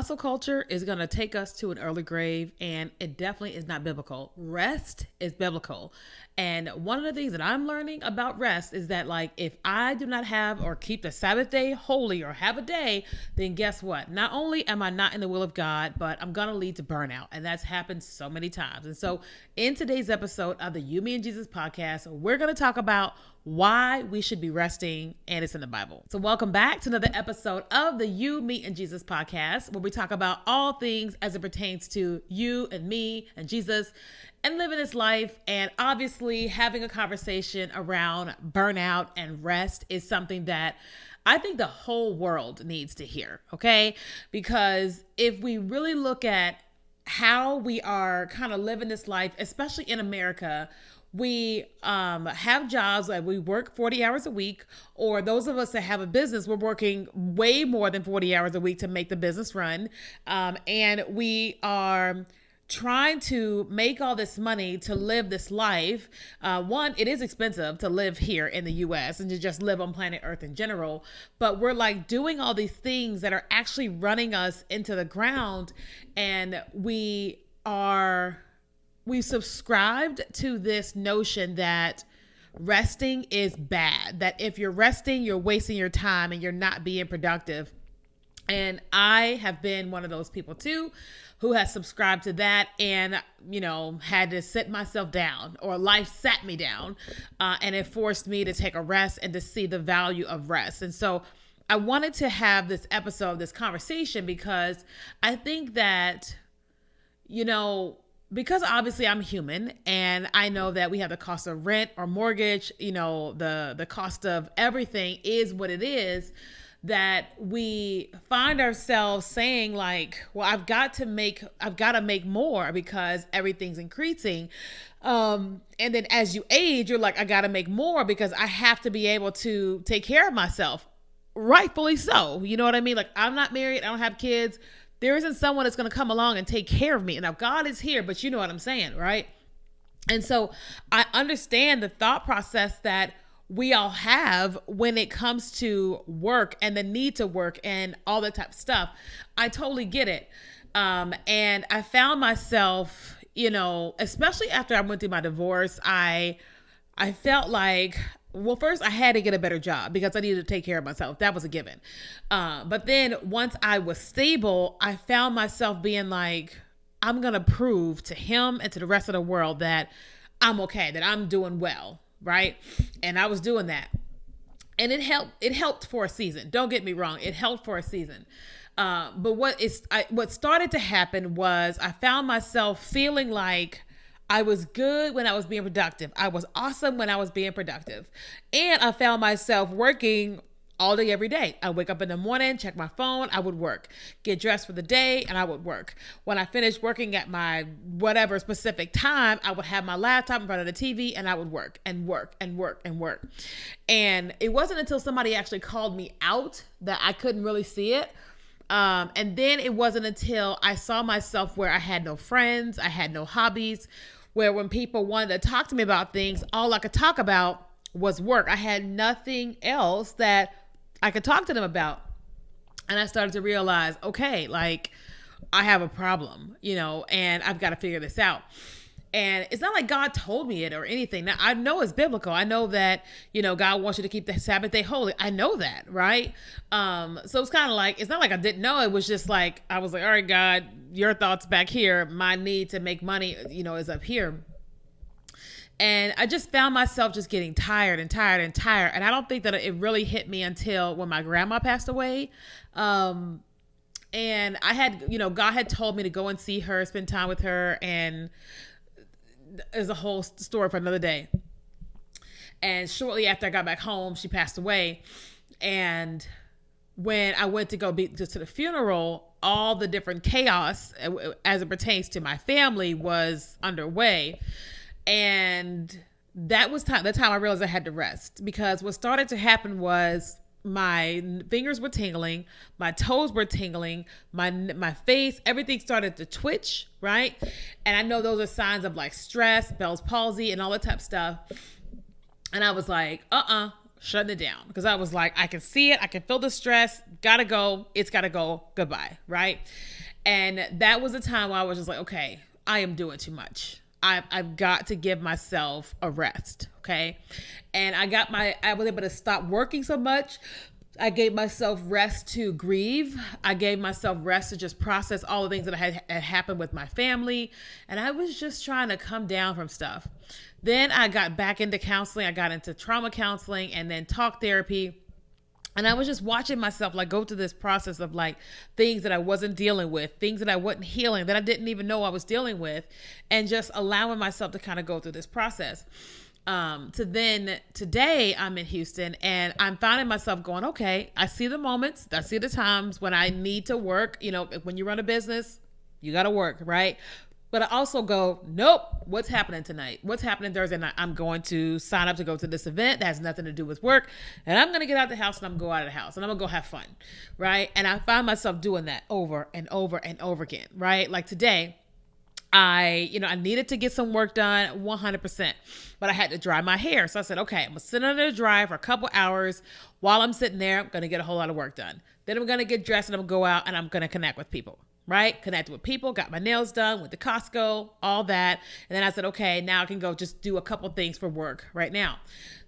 hustle culture is going to take us to an early grave, and it definitely is not biblical. Rest is biblical. And one of the things that I'm learning about rest is that, like, if I do not have or keep the Sabbath day holy or have a day, then guess what? Not only am I not in the will of God, but I'm going to lead to burnout. And that's happened so many times. And so in today's episode of the You, Me, and Jesus podcast, we're going to talk about why we should be resting, and it's in the Bible. So welcome back to another episode of the You, Me, and Jesus podcast, where we talk about all things as it pertains to you and me and Jesus and living this life. And obviously having a conversation around burnout and rest is something that I think the whole world needs to hear, okay? Because if we really look at how we are kind of living this life, especially in America, we have jobs, like we work 40 hours a week, or those of us that have a business, we're working way more than 40 hours a week to make the business run. And we are trying to make all this money to live this life. One, it is expensive to live here in the US and to just live on planet Earth in general, but we're like doing all these things that are actually running us into the ground. And we've subscribed to this notion that resting is bad, that if you're resting, you're wasting your time and you're not being productive. And I have been one of those people too, who has subscribed to that and, had to sit myself down, or life sat me down, and it forced me to take a rest and to see the value of rest. And so I wanted to have this episode, this conversation, because I think that, because obviously I'm human and I know that we have the cost of rent or mortgage, the cost of everything is what it is, that we find ourselves saying like, well, I've got to make more because everything's increasing. And then as you age, you're like, I got to make more because I have to be able to take care of myself. Rightfully so. You know what I mean? Like, I'm not married. I don't have kids. There isn't someone that's going to come along and take care of me. And now God is here, but you know what I'm saying, right? And so I understand the thought process that we all have when it comes to work and the need to work and all that type of stuff. I totally get it. And I found myself, especially after I went through my divorce, I felt like, well, first I had to get a better job because I needed to take care of myself. That was a given. But then once I was stable, I found myself being like, I'm going to prove to him and to the rest of the world that I'm okay, that I'm doing well. Right. And I was doing that. And it helped for a season. Don't get me wrong. It helped for a season. But what started to happen was I found myself feeling like I was good when I was being productive. I was awesome when I was being productive. And I found myself working all day, every day. I wake up in the morning, check my phone, I would work, get dressed for the day, and I would work. When I finished working at my whatever specific time, I would have my laptop in front of the TV and I would work and work and work and work. And it wasn't until somebody actually called me out that I couldn't really see it. And then it wasn't until I saw myself where I had no friends, I had no hobbies, where when people wanted to talk to me about things, all I could talk about was work. I had nothing else that I could talk to them about. And I started to realize, okay, like I have a problem, and I've got to figure this out. And it's not like God told me it or anything. Now, I know it's biblical. I know that, God wants you to keep the Sabbath day holy. I know that, right? So it's kind of like, it's not like I didn't know. It was just like, I was like, all right, God, your thoughts back here. My need to make money, is up here. And I just found myself just getting tired and tired and tired. And I don't think that it really hit me until when my grandma passed away. And I had, God had told me to go and see her, spend time with her. And there's a whole story for another day. And shortly after I got back home, she passed away. And when I went to go to the funeral, all the different chaos as it pertains to my family was underway. And that was the time I realized I had to rest, because what started to happen was my fingers were tingling, my toes were tingling, my face, everything started to twitch, right? And I know those are signs of like stress, Bell's palsy, and all that type of stuff. And I was like, shutting it down because I was like, I can see it. I can feel the stress. Gotta go. It's gotta go. Goodbye. Right. And that was a time where I was just like, okay, I am doing too much. I've got to give myself a rest. Okay. And I was able to stop working so much. I gave myself rest to grieve. I gave myself rest to just process all the things that had happened with my family. And I was just trying to come down from stuff. Then I got back into counseling. I got into trauma counseling and then talk therapy. And I was just watching myself like go through this process of like things that I wasn't dealing with, things that I wasn't healing, that I didn't even know I was dealing with, and just allowing myself to kind of go through this process. To then today I'm in Houston and I'm finding myself going, okay, I see the moments, I see the times when I need to work. You know, when you run a business, you got to work, right? But I also go, nope, what's happening tonight? What's happening Thursday night? I'm going to sign up to go to this event that has nothing to do with work. And I'm going to get out the house and I'm going to go out of the house and I'm going to go have fun. Right. And I find myself doing that over and over and over again. Right. Like today, I needed to get some work done 100%, but I had to dry my hair. So I said, okay, I'm going to sit under the dry for a couple hours. While I'm sitting there, I'm going to get a whole lot of work done. Then I'm going to get dressed and I'm going to go out and I'm going to connect with people. Right? Connected with people, got my nails done, went to Costco, all that. And then I said, okay, now I can go just do a couple things for work right now.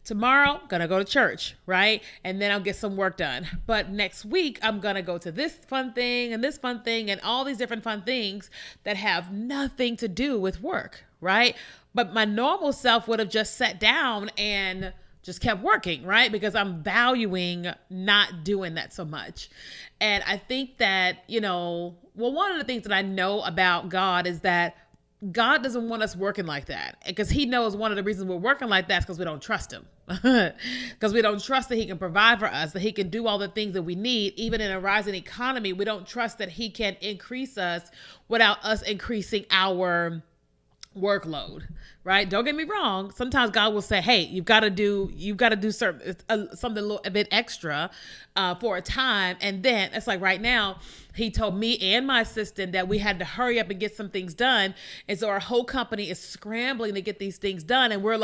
Tomorrow, I'm going to go to church, right? And then I'll get some work done. But next week, I'm going to go to this fun thing and this fun thing and all these different fun things that have nothing to do with work, right? But my normal self would have just sat down and just kept working, right? Because I'm valuing not doing that so much. And I think that, one of the things that I know about God is that God doesn't want us working like that, because he knows one of the reasons we're working like that is because we don't trust him. Because we don't trust that he can provide for us, that he can do all the things that we need. Even in a rising economy, we don't trust that he can increase us without us increasing our workload, right? Don't get me wrong. Sometimes God will say, hey, you've got to do something a little a bit extra for a time. And then it's like right now, he told me and my assistant that we had to hurry up and get some things done. And so our whole company is scrambling to get these things done. And we're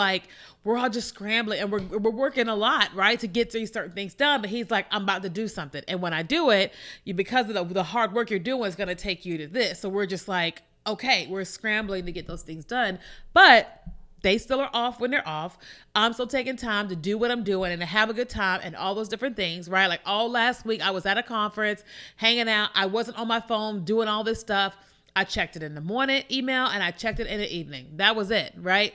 all just scrambling and we're working a lot, right? To get these certain things done. But he's like, I'm about to do something. And when I do it, because of the hard work you're doing is going to take you to this. So we're just like, okay, we're scrambling to get those things done, but they still are off when they're off. I'm still taking time to do what I'm doing and to have a good time and all those different things, right? Like all last week, I was at a conference, hanging out. I wasn't on my phone doing all this stuff. I checked it in the morning email and I checked it in the evening. That was it, right?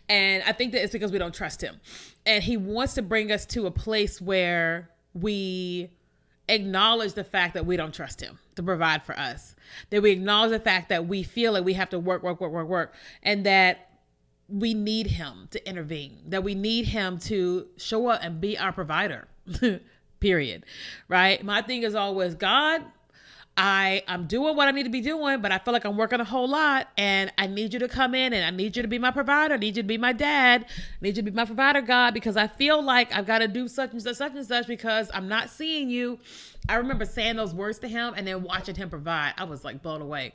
And I think that it's because we don't trust him. And he wants to bring us to a place where we acknowledge the fact that we don't trust him to provide for us, that we acknowledge the fact that we feel like we have to work, and that we need him to intervene, that we need him to show up and be our provider, period. Right? My thing is always, God, I'm doing what I need to be doing, but I feel like I'm working a whole lot and I need you to come in and I need you to be my provider. I need you to be my dad. I need you to be my provider, God, because I feel like I've got to do such and such because I'm not seeing you. I remember saying those words to him and then watching him provide. I was like blown away,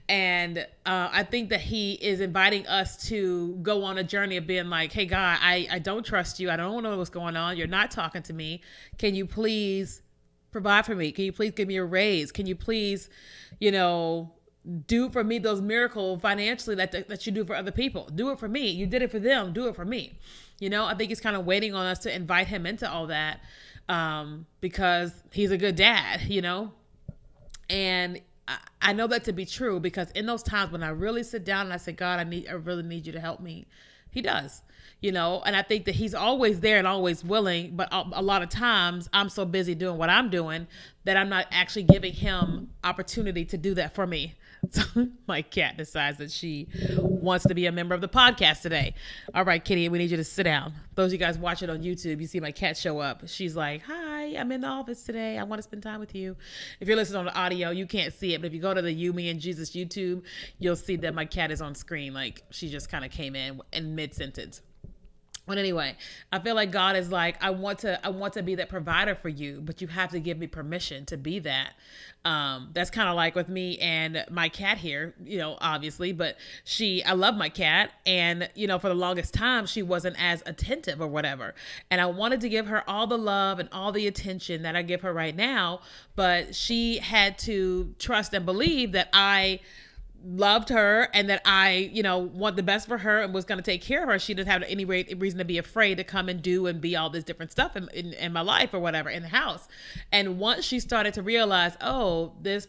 and I think that he is inviting us to go on a journey of being like, hey, God, I don't trust you. I don't know what's going on. You're not talking to me. Can you please provide for me? Can you please give me a raise? Can you please, do for me those miracles financially that you do for other people? Do it for me. You did it for them. Do it for me. I think he's kind of waiting on us to invite him into all that because he's a good dad, and I know that to be true because in those times when I really sit down and I say, God, I really need you to help me, he does. And I think that he's always there and always willing, but a lot of times I'm so busy doing what I'm doing that I'm not actually giving him opportunity to do that for me. So my cat decides that she wants to be a member of the podcast today. All right, Kitty, we need you to sit down. Those of you guys watch it on YouTube, you see my cat show up. She's like, hi, I'm in the office today. I want to spend time with you. If you're listening on the audio, you can't see it, but if you go to the You, Me, and Jesus YouTube, you'll see that my cat is on screen. Like she just kind of came in mid-sentence. But anyway, I feel like God is like, I want to be that provider for you, but you have to give me permission to be that. That's kind of like with me and my cat here, obviously, but I love my cat. And, for the longest time, she wasn't as attentive or whatever. And I wanted to give her all the love and all the attention that I give her right now. But she had to trust and believe that I loved her and that I, want the best for her and was going to take care of her. She didn't have any reason to be afraid to come and do and be all this different stuff in my life or whatever in the house. And once she started to realize, oh, this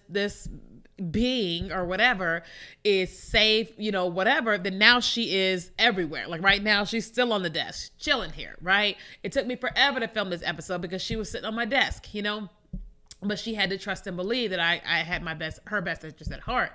being or whatever is safe, whatever, then now she is everywhere. Like right now, she's still on the desk, chilling here, right? It took me forever to film this episode because she was sitting on my desk, but she had to trust and believe that I had her best interest at heart.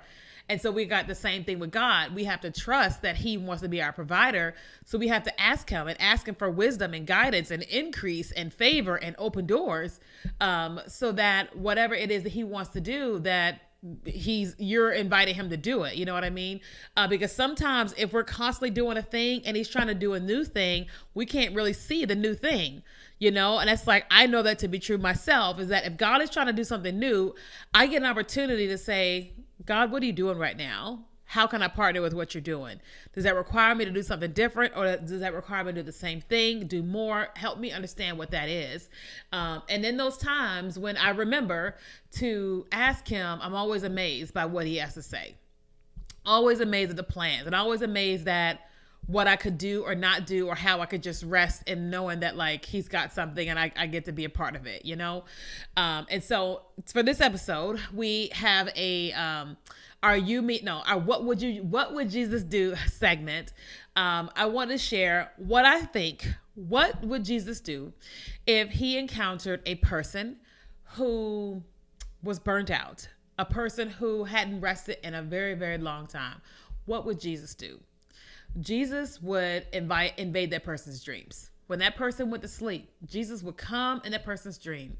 And so we got the same thing with God. We have to trust that he wants to be our provider. So we have to ask him for wisdom and guidance and increase and favor and open doors, so that whatever it is that he wants to do, that you're inviting him to do it. You know what I mean? Because sometimes if we're constantly doing a thing and he's trying to do a new thing, we can't really see the new thing. And it's like, I know that to be true myself, is that if God is trying to do something new, I get an opportunity to say, God, what are you doing right now? How can I partner with what you're doing? Does that require me to do something different, or does that require me to do the same thing, do more? Help me understand what that is. And in those times when I remember to ask him, I'm always amazed by what he has to say. Always amazed at the plans, and always amazed at what I could do or not do, or how I could just rest in knowing that like he's got something and I get to be a part of it, And so for this episode, we have our what would Jesus do segment. I want to share what I think. What would Jesus do if he encountered a person who was burnt out, a person who hadn't rested in a very, very long time? What would Jesus do? Jesus would invade that person's dreams. When that person went to sleep, Jesus would come in that person's dream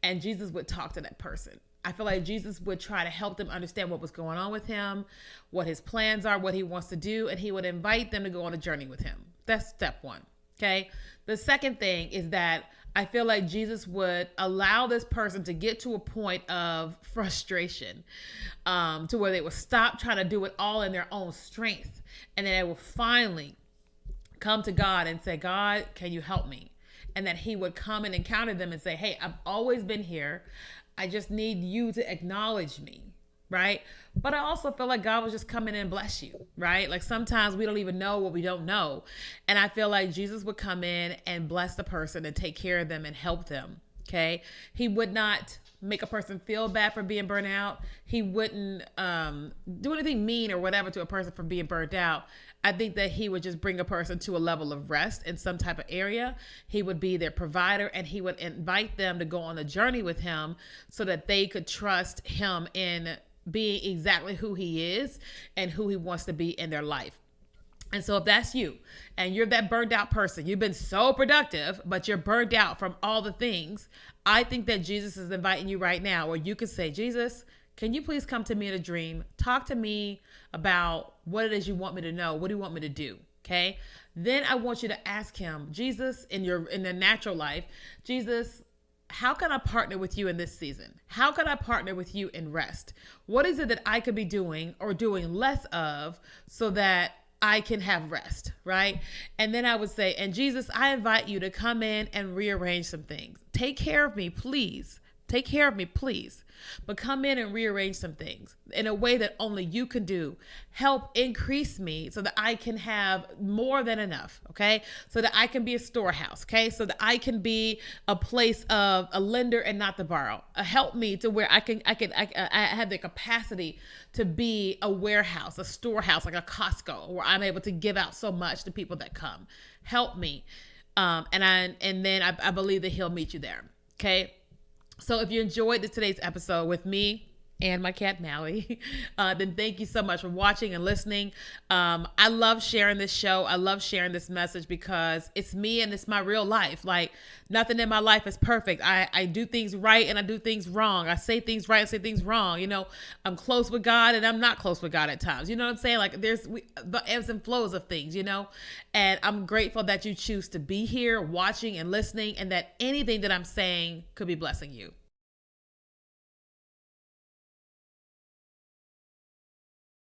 and Jesus would talk to that person. I feel like Jesus would try to help them understand what was going on with him, what his plans are, what he wants to do, and he would invite them to go on a journey with him. That's step one. Okay. The second thing is that I feel like Jesus would allow this person to get to a point of frustration, to where they would stop trying to do it all in their own strength. And then they will finally come to God and say, God, can you help me? And that he would come and encounter them and say, hey, I've always been here. I just need you to acknowledge me. Right. But I also feel like God will just come in and bless you. Right. Like sometimes we don't even know what we don't know. And I feel like Jesus would come in and bless the person and take care of them and help them. Okay. He would not make a person feel bad for being burnt out. He wouldn't do anything mean or whatever to a person for being burnt out. I think that he would just bring a person to a level of rest in some type of area. He would be their provider, and he would invite them to go on a journey with him so that they could trust him in being exactly who he is and who he wants to be in their life. And so if that's you and you're that burned out person, you've been so productive, but you're burned out from all the things, I think that Jesus is inviting you right now, where you could say, Jesus, can you please come to me in a dream? Talk to me about what it is you want me to know. What do you want me to do? Okay. Then I want you to ask him, Jesus, in the natural life, Jesus, how can I partner with you in this season? How can I partner with you in rest? What is it that I could be doing or doing less of so that I can have rest, right? And then I would say, and Jesus, I invite you to come in and rearrange some things. Take care of me, please. Take care of me, please. But come in and rearrange some things in a way that only you can do. Help increase me so that I can have more than enough, okay? So that I can be a storehouse, okay? So that I can be a place of a lender and not to borrow. Help me to where I have the capacity to be a warehouse, a storehouse, like a Costco, where I'm able to give out so much to people that come. Help me. And then I believe that he'll meet you there, okay? So if you enjoyed today's episode with me, and my cat Mally, then thank you so much for watching and listening. I love sharing this show. I love sharing this message because it's me and it's my real life. Like, nothing in my life is perfect. I do things right and I do things wrong. I say things right and say things wrong. You know, I'm close with God and I'm not close with God at times. You know what I'm saying? Like, there's the ebbs and flows of things, you know? And I'm grateful that you choose to be here watching and listening, and that anything that I'm saying could be blessing you.